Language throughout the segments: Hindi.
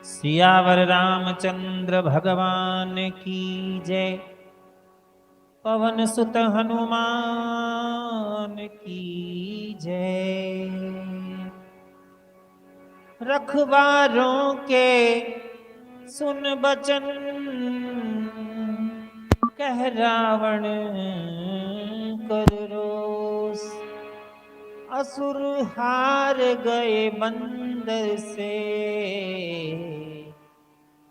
सियावर रामचंद्र भगवान की जय। पवन सुत हनुमान की जय। रखवारों के सुन बचन, कह रावण कर रोष। असुर हार गए बंदर से,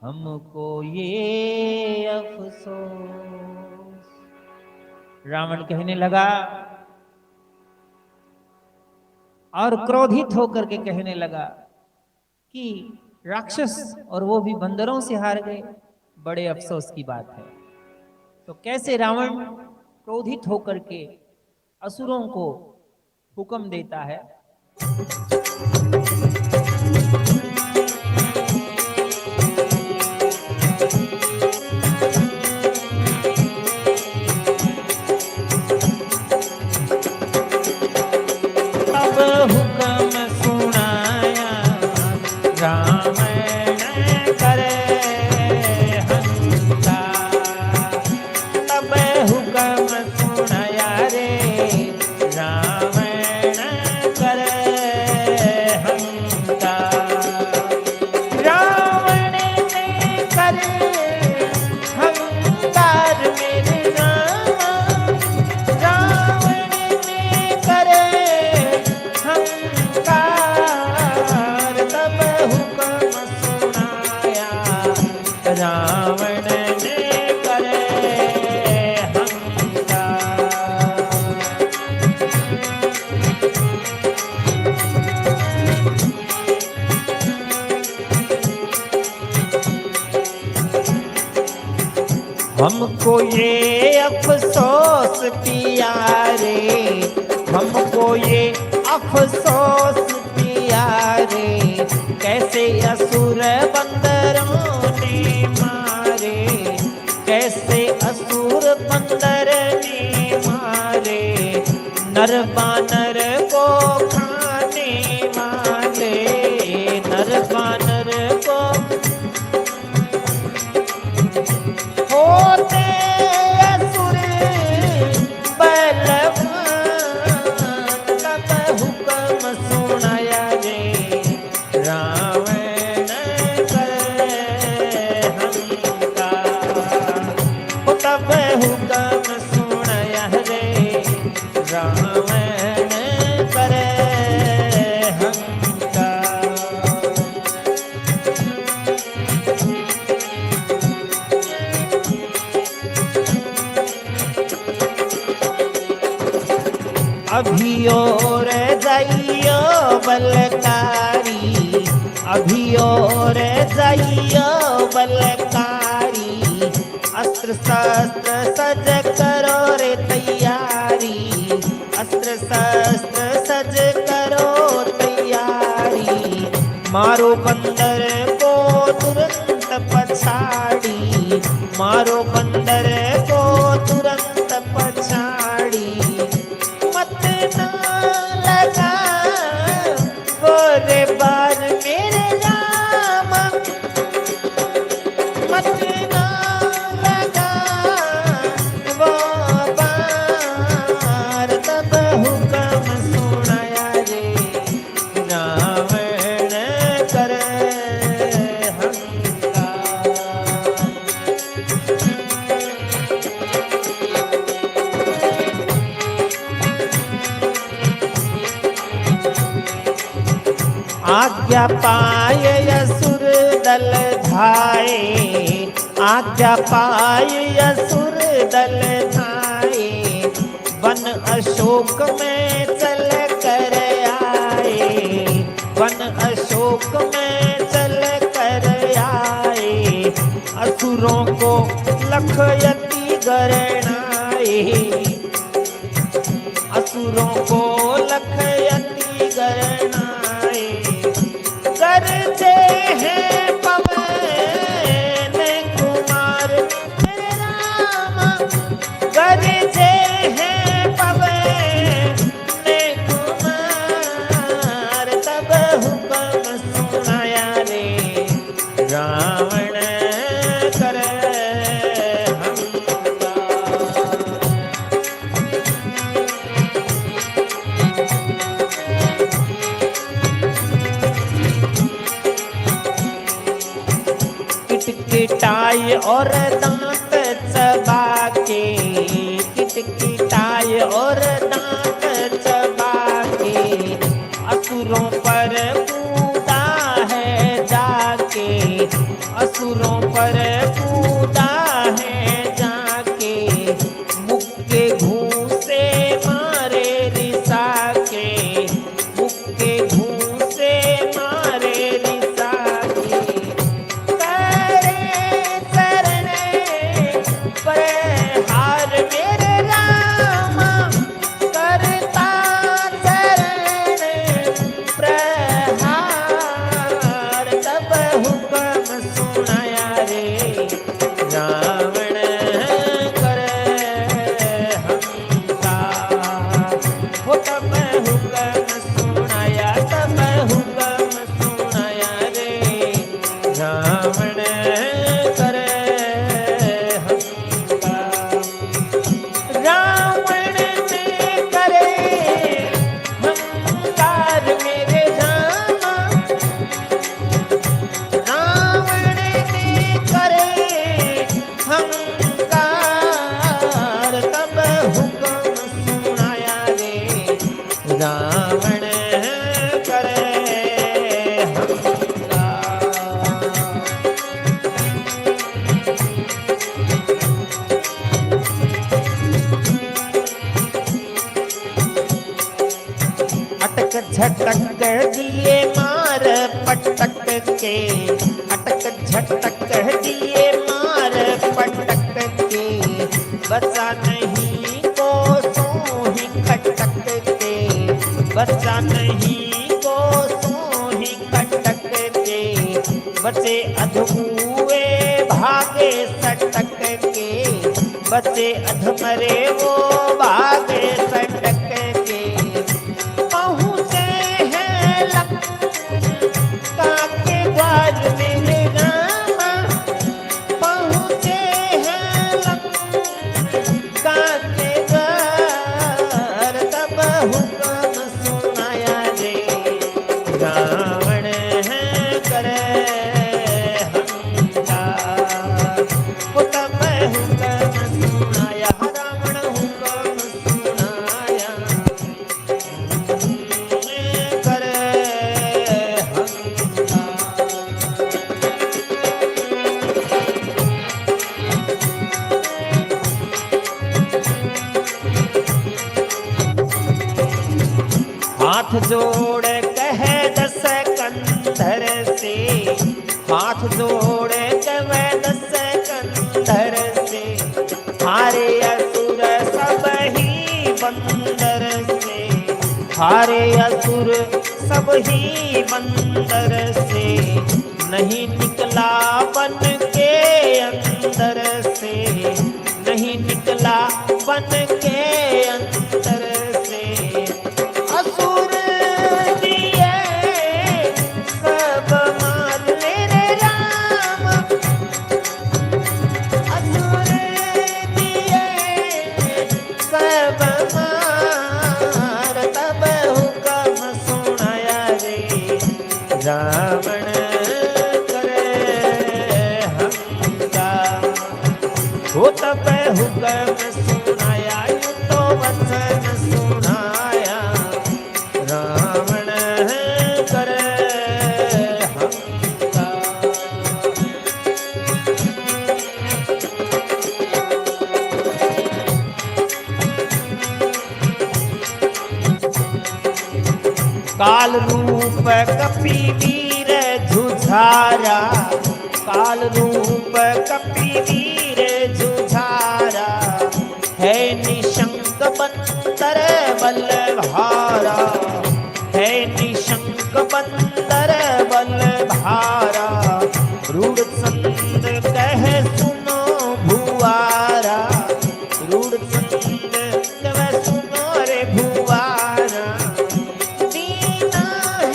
हमको ये अफसोस। रावण कहने लगा और क्रोधित होकर के कहने लगा कि राक्षस और वो भी बंदरों से हार गए, बड़े अफसोस की बात है। तो कैसे रावण क्रोधित होकर के असुरों को हुक्म देता है। अब हुक्म सुनाया रावण करे हंसा। तब हुक्म सुनाया रे रावण करे हंसा। रावण ने करे हंकार मेरे राम। रावण ने करे हंकार। तब हुक्म सुनाया रावण ने करे हंकार। हमको ये अफसोस पिया रे, हमको ये अफसोस पिया रे। कैसे असुर बंदरों ने मारे, कैसे असुर बंदर ने मारे। नर बानर को खाने वाले, नर बानर को होते असुर बलवान। तब हुक्म सुनाया रे रावण करे हंकार। तब हुक्म सुनाया रे रावण करे हंकार। अभी और जाइयो बलकारी, अभी और जाइयो बलकारी। अस्त्र शस्त्र सज करो रे तैयारी, अस्त्र शस्त्र सज करो तैयारी। मारो बंदर को तुरंत पछाड़ी, मारो बंदर को तुरंत पछाड़ी। मत ना लगा गोरे बार मेरे राम, मत ना लगा वो बार। तब हुक्म सुनाया रे रावण करे हंकार। आज्ञा पाए असुर दल धाए, आज्ञा पाए असुर दल धाए। वन अशोक में चल कर आए, वन अशोक में चल कर आए। असुरों को लखयति गरणाए, असुरों को लखयति गरणाए। गरजे हैं पवन कुमार मेरे राम, गरजे हैं पवन कुमार। तब हुक्म सुनाया रे किटकिटाए और दांत चबा के, किटकिटाए और दांत चबा के, असुरों पर कूदा है जाके, असुरों पर कूदा है जाके, मुक्के घूंसे मारे रिसा के, मुक्के घूंसे मारे रिसा के, करे शरण प्रहार मेरे राम, करता शरण प्रहार, तब हुक्म सुनाया रे रावण करे हमकार, वो तब हुक्म सुनाया, तब हुक्म सुनाया रे रावण करे हमकार। रावण ने करे हमकार मेरे राम, रावण ने करे हमकार, तब हुक्म सुनाया रे रावण करे अटक झटक दिए मार पटक के, अटक झटक दिए मार पटक के, बचा नहीं को सोही खटक के, बचा नहीं को सोही खटक के, बचे अधमुए भागे सटक के, बचे अधमरे वो भागे सटक के, पहुँचे हैं लंका के द्वार मेरे राम, पहुँचे हैं लंका के द्वार, तब हुक्म सुनाया रे रावण करे हमकार, वो तब हुक्म सुनाया, रावण हुक्म सुनाया करे हाथ जोड़ कहे दस कंधर से, हाथ जोड़ कहे दस कंधर से, हारे असुर सब ही बंदर से, हारे असुर सब ही बंदर से, नहीं निकला बन के अंदर से, नहीं निकला बन के अंदर से, असुर दिए सब मार मेरे राम, असुर दिए सब मार, तब हुक्म सुनाया रे रावण करे हमकार, वो तब हुक्म सुनाया, यूं तो वचन सुनाया रावण करे हमकार। काल रूप कपि वीर झुझारा, काल रूप कपि वीर झुझारा, है निशंक बंदर बलभारा, है निशंक बंदर बलभारा, रूढ़ संद कहे सुनो भुआरा, रूढ़ संद कहे सुनो रे भुआरा, दीना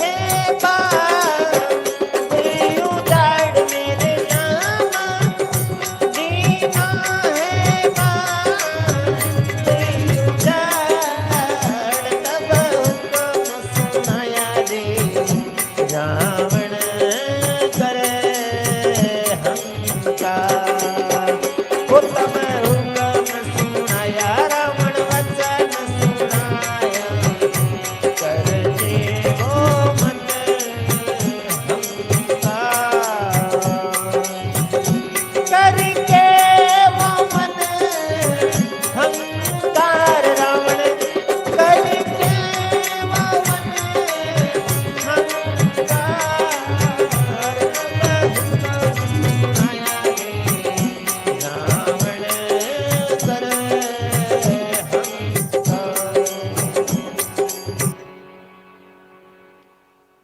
है बाबरी उजाड़ मेरे राम, दीना है बाबरी उजाड़, तब हुक्म सुनाया रे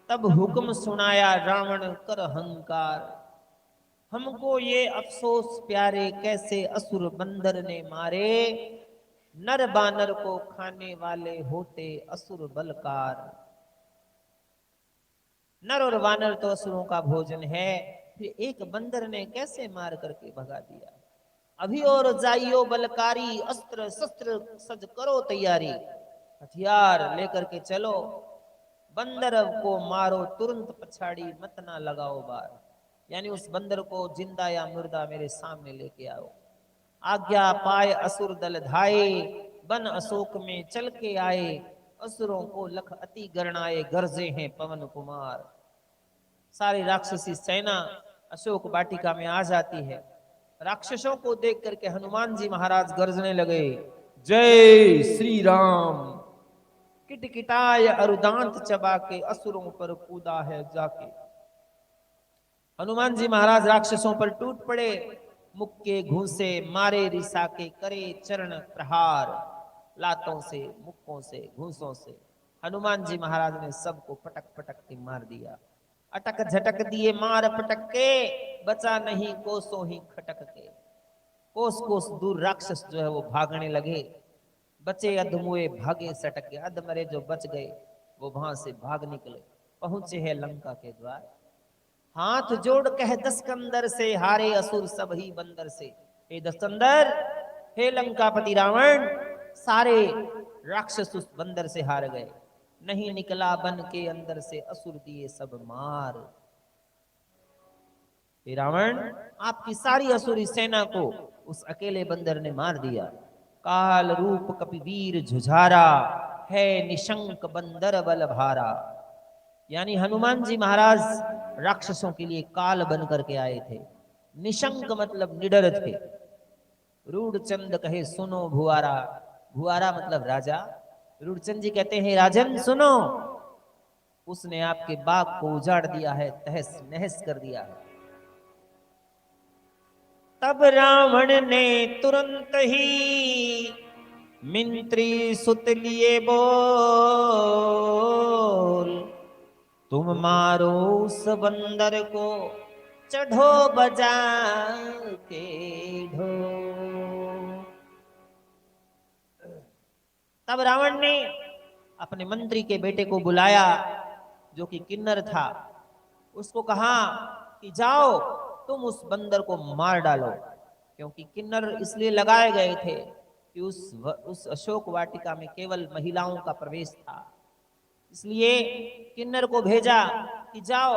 तब हुक्म सुनाया रावण कर हंकार, हमको ये अफसोस प्यारे कैसे असुर बंदर ने मारे, नर बानर को खाने वाले होते असुर बलकार। नर और वानर तो असुरों का भोजन है, फिर एक बंदर ने कैसे मार करके भगा दिया। अभी और जाइयो बलकारी, अस्त्र शस्त्र सज करो तैयारी, हथियार लेकर के चलो, बंदर को मारो तुरंत पछाड़ी मत ना लगाओ बार। यानी उस बंदर को जिंदा या मुर्दा मेरे सामने लेके आओ। आज्ञा पाए असुर दल धाये, बन अशोक में चल के आए, असुरों को लख अति गणनाए, गरजे हैं पवन कुमार। सारी राक्षसी सेना अशोक वाटिका में आ जाती है। राक्षसों को देख करके हनुमान जी महाराज गरजने लगे, जय श्री राम। किटकिटाय अरुदांत चबा के असुरों पर कूदा है जाके। हनुमान जी महाराज राक्षसों पर टूट पड़े, मुक्के घूसे मारे रिसा के, करे चरण प्रहार, लातों से मुक्कों से घूसों से हनुमान जी महाराज ने सबको पटक पटक के मार दिया। अटक झटक दिए मार पटक के, बचा नहीं कोसों ही खटक के। कोस कोस दूर राक्षस जो है वो भागने लगे, बचे अधमुए भागे सटक के। अधमरे जो बच गए वो वहां से भाग निकले, पहुंचे हैं लंका के द्वार। हाथ जोड़ कह दस्कंदर से, हारे असुर सब ही बंदर से। हे दस्कंदर, हे लंकापति रावण, सारे राक्षस उस बंदर से हार गए। नहीं निकला बन के अंदर से, असुर दिए सब मार। हे रावण, आपकी सारी असुरी सेना को उस अकेले बंदर ने मार दिया। काल रूप कपिवीर झुझारा, है निशंक बंदर बल भारा। यानी हनुमान जी महाराज राक्षसों के लिए काल बन करके आए थे। निशंक मतलब निडर थे। रूढ़चंद कहे सुनो भुआरा, भुआरा मतलब राजा। रूढ़चंद जी कहते हैं राजन सुनो, उसने आपके बाग को उजाड़ दिया है, तहस नहस कर दिया है। तब रावण ने तुरंत ही मिंत्री सुत लिए बोल, तुम मारो उस बंदर को चढ़ो बजा के ढोल। तब रावण ने अपने मंत्री के बेटे को बुलाया जो कि किन्नर था। उसको कहा कि जाओ तुम उस बंदर को मार डालो, क्योंकि किन्नर इसलिए लगाए गए थे कि उस अशोक वाटिका में केवल महिलाओं का प्रवेश था। इसलिए किन्नर को भेजा कि जाओ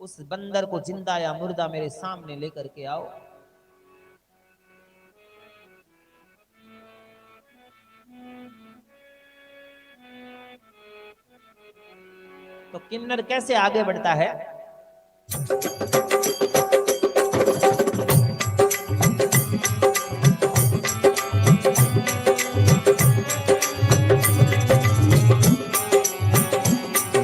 उस बंदर को जिंदा या मुर्दा मेरे सामने लेकर के आओ। तो किन्नर कैसे आगे बढ़ता है।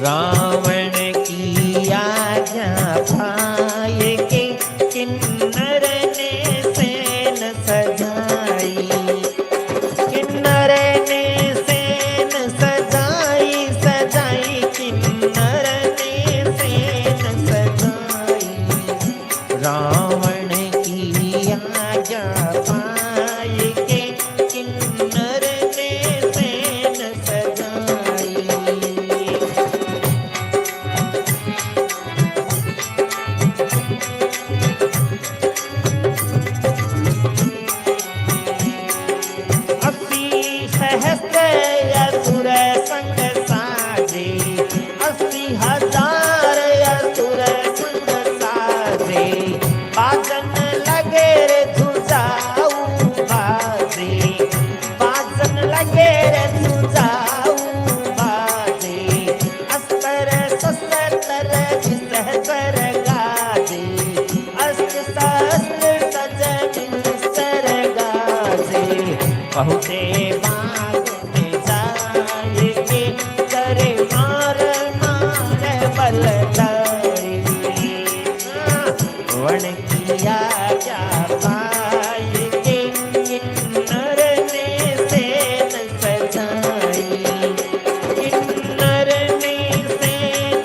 रावण की आज्ञा पाए के किन्नर ने सेन सजाई, किन्नर ने सेन सजाई सजाई, किन्नर ने सेन सजाई। रावण की आज्ञा पाए के किन्नर ने सेन सजाई। पहुँचे बाग में जाए के, करे मार मार बल वन किया जा पाए के किन्नर ने सेन सजाई, किन्नर ने सेन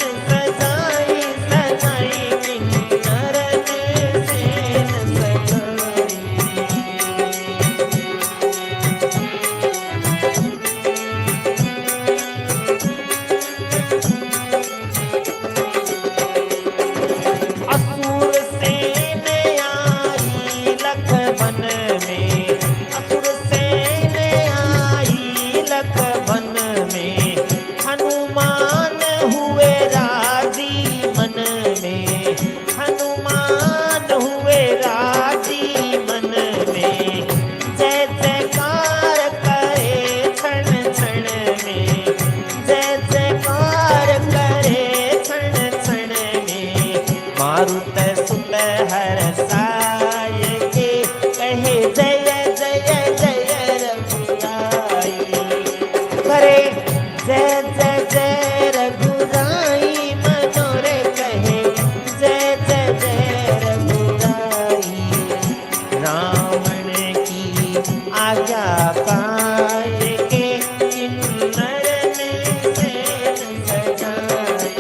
हनुमान हुए राजी मन में, हनुमान हुए राजी मन में, जय जयकार करे क्षण क्षण में, जय जयकार करे क्षण क्षण में, मारुत सुत हर्षाय के कहे जय जय जय रघुराई, करे जय जय जय रघुराई, मनोरे कहे जय जय जय रघुराई। रावण की आज्ञा पाए के किन्नर ने सेन सजाई।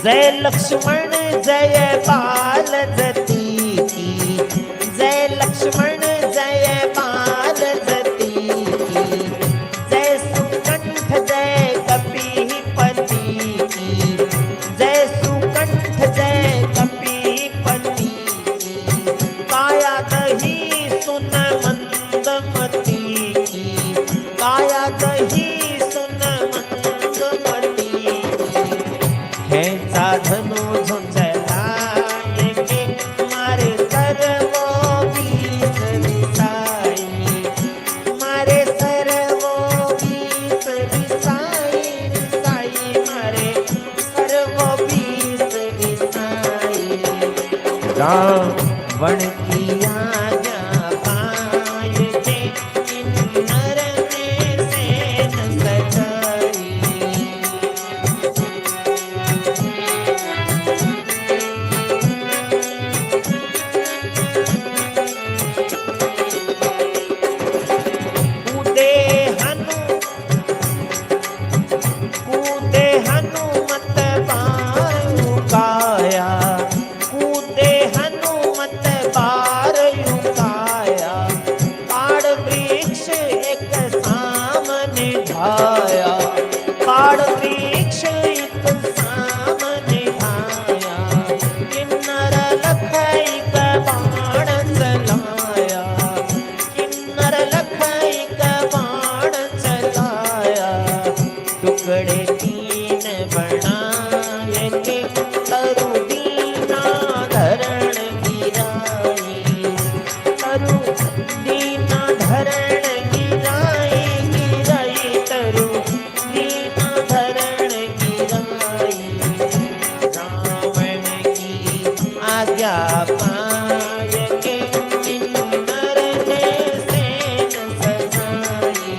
जय लक्ष्मण जय बाल जती की, जय लक्ष्मण जय बाल जती की, जय सुकंठ जय कपीपति की, जय सुकंठ जय कपीपति की, काया दही सुन मंदमती की, काया दही सुन मंदमती की, है साधनु झुंझलाए के मारे सर्वो बीस विसाई, मारे सर्वो बीस विसाई, विसाई मारे सर्वो बीस विसाई। रावण की आज्ञा पाए के किन्नर ने सेन सजाई। कूदे हनुमत बारु काया, कूदे हनुमत बारु काया, ताड़ वृक्ष एक सामने ढाया, ताड़ वृक्ष एक सामने ढाया, किन्नर लखई का बाण चलाया, किन्नर लखई का बाण चलाया, टुकड़े तीन बनाए के तरु दीना धरण गिराई, तरु दीना धरण गिराई, गिराई तरु दीना धरण गिराई। रावण की आज्ञा पाए के किन्नर ने सेन सजाई।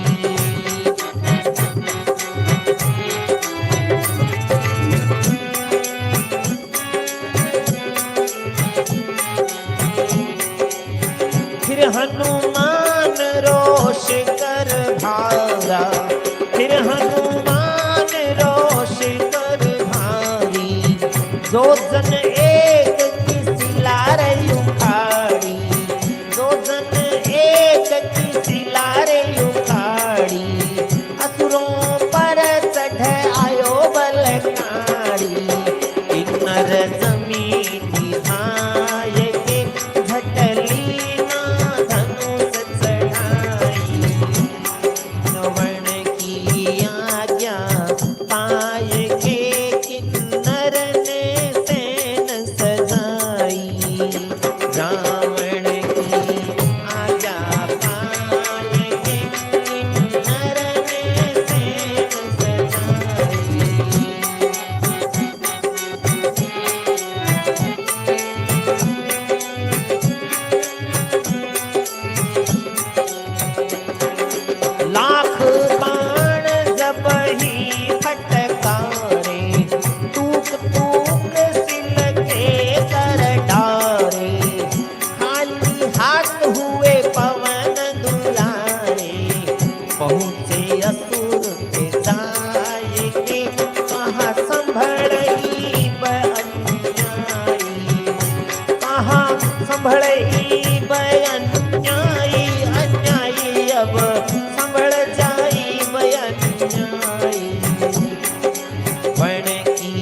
फिर हनुमान रोष कर भारा, फिर हनुमान रोष कर भारी, जो जन एक की सिलार उखाड़ी, जो जन एक की सिलार उखाड़ी, असुरों पर चढ़ आयो बलकारी, किन्नर जमीन धाये के झटली ना धनुष चढ़ाई। रावण की आज्ञा पाए के किन्नर ने सेन सजाई। रावण की आज्ञा पाए के किन्नर ने सेन सजाई। लाख बाण जब ही फटकारे, टूक टूक सिल के कर डारे, खाली हाथ हुए पवन दुलारे, पहुँचे असुर के जाए के कहाँ संभड़ई अन्यायी, कहाँ संभड़ई अन्यायी, अन्यायी अब संभल जाई अन्यायी। वण की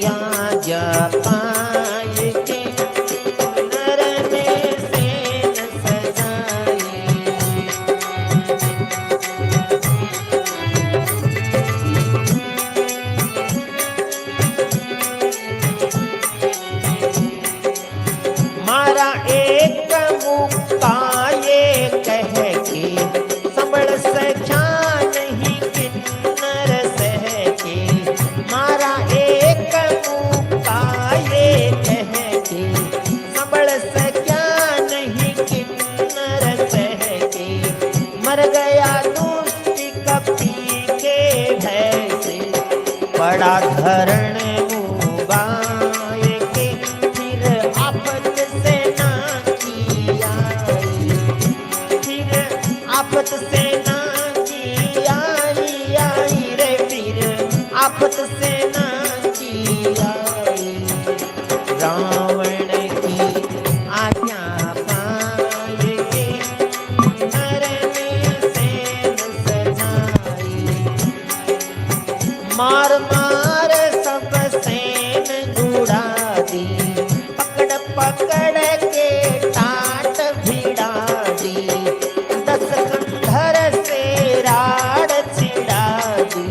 आज्ञा पाए पकड़ के टाट भिड़ा दी, दस कंधर से राड़ छिड़ा दी।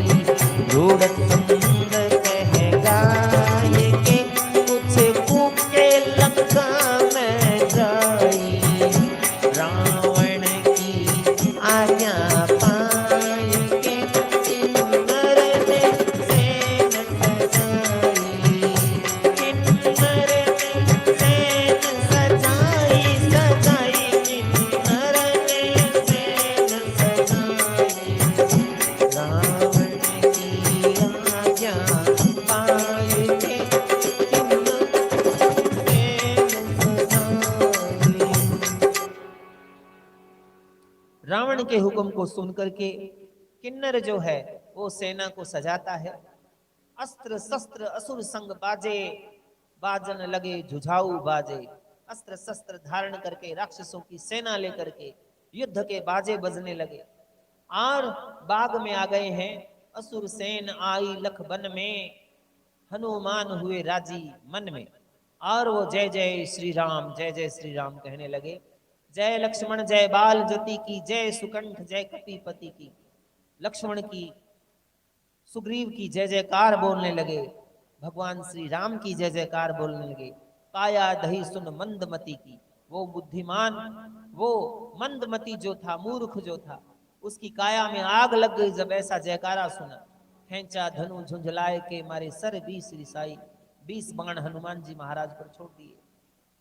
रूढ़ संग कह गाय के कुछ कूके लंका में जाई। रावण की आज्ञा पाय के किन्नर ने सेन सजाई। किन्नर ने सेन सजाई, सजाई किन्नर ने सेन सजाई। रावण की आज्ञा पाय के किन्नर सेन सजाई। रावण के हुक्म को सुनकर के किन्नर जो है वो सेना को सजाता है। अस्त्र शस्त्र असुर संग बाजे, बाजन लगे जुझाऊ बाजे। अस्त्र शस्त्र धारण करके राक्षसों की सेना लेकर के युद्ध के बाजे बजने लगे और बाग में आ गए हैं। असुर सेन आई लख बन में, हनुमान हुए राजी मन में। और वो जय जय श्री राम, जय जय श्री राम कहने लगे। जय लक्ष्मण जय बाल ज्योति की, जय सुकंठ जय कपीपति की। लक्ष्मण की सुग्रीव की जय जयकार बोलने लगे, भगवान श्री राम की जय जयकार बोलने लगे। काया दही सुन मंदमती की, वो बुद्धिमान, वो मंदमती जो था, मूर्ख जो था, उसकी काया में आग लग गई जब ऐसा जयकारा सुना। खेचा धनु झुंझलाए के मारे सर 20 रिसाई। 20 बाण हनुमान जी महाराज पर छोड़ दिए।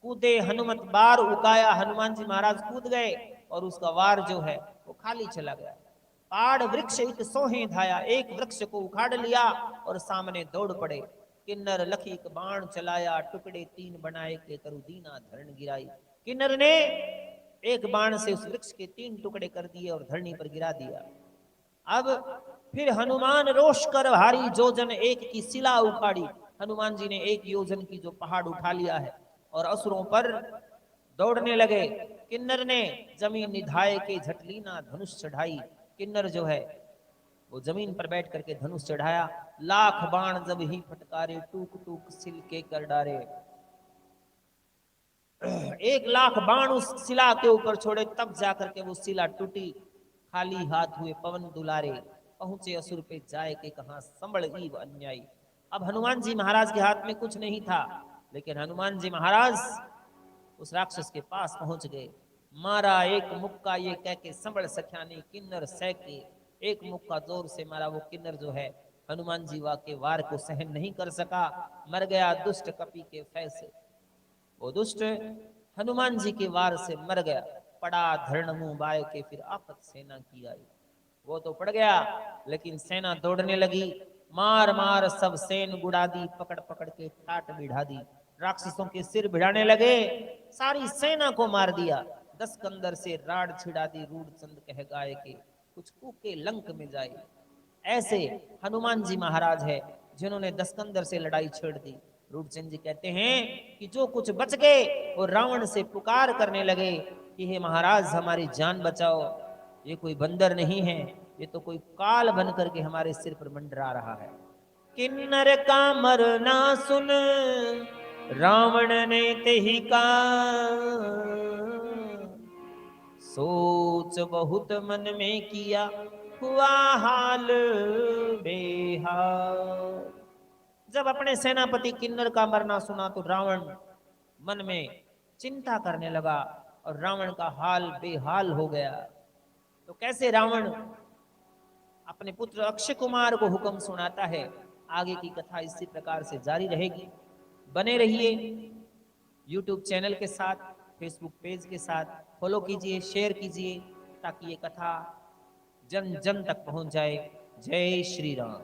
कूदे हनुमत बार उकाया, हनुमान जी महाराज कूद गए और उसका वार जो है वो खाली चला गया। पाड़ वृक्ष इत सोहे धाया, एक वृक्ष को उखाड़ लिया और सामने दौड़ पड़े। किन्नर लखीक बाण चलाया, टुकड़े 3 बनाए के करु दीना धरण गिराई। किन्नर ने एक बाण से उस वृक्ष के 3 टुकड़े कर दिए और धरणी पर गिरा दिया। अब फिर हनुमान रोष कर भारी, जोजन एक की शिला उखाड़ी। हनुमान जी ने 1 योजन की जो पहाड़ उठा लिया है और असुरों पर दौड़ने लगे। किन्नर ने जमीन निधाए के झटलीना धनुष चढ़ाई। किन्नर जो है वो जमीन पर बैठ करके धनुष चढ़ाया। लाख बाण जब ही फटकारे, टूक टूक सिल के कर डारे। 1 लाख बाण उस शिला के ऊपर छोड़े, तब जाकर के वो शिला टूटी। खाली हाथ हुए पवन दुलारे, पहुंचे असुर पे जाए के कहां संबल ईव अन्यायी। अब हनुमान जी महाराज के हाथ में कुछ नहीं था, लेकिन हनुमान जी महाराज उस राक्षस के पास पहुंच गए। मारा एक मुक्का ये कह के संबल सख्यानी किन्नर सह के, एक मुक्का जोर से मारा। वो किन्नर जो है हनुमान जी के वार को सहन नहीं कर सका, मर गया दुष्ट कपि के फै से। वो दुष्ट हनुमान जी के वार से मर गया। पड़ा धरण मुंह बाय के, फिर आफत सेना की आई। वो तो पड़ गया, लेकिन सेना दौड़ने लगी। मार मार सब सेन गुड़ा दी, पकड़ पकड़ के ठाट बिढ़ा दी। राक्षसों के सिर भिड़ाने लगे, सारी सेना को मार दिया। 10 कंदर से राड़ छिड़ा दी, रूढ़ चंद कह गाय के कुछ कूके लंक में जाए। ऐसे हनुमान जी महाराज है जिन्होंने 10 कंदर से लड़ाई छेड़ दी। रूढ़चंद जी कहते हैं कि जो कुछ बच गए वो रावण से पुकार करने लगे कि हे महाराज हमारी जान बचाओ, ये कोई बंदर नहीं है, ये तो कोई काल बन करके हमारे सिर पर मंडरा रहा है। किन्नर का मरना सुन रावण ने तेहि का, सोच बहुत मन में किया हुआ हाल बेहाल। जब अपने सेनापति किन्नर का मरना सुना तो रावण मन में चिंता करने लगा और रावण का हाल बेहाल हो गया। तो कैसे रावण अपने पुत्र अक्षय कुमार को हुक्म सुनाता है, आगे की कथा इसी प्रकार से जारी रहेगी। बने रहिए YouTube चैनल के साथ, Facebook पेज के साथ, फॉलो कीजिए, शेयर कीजिए ताकि ये कथा जन जन तक पहुंच जाए। जय श्री राम।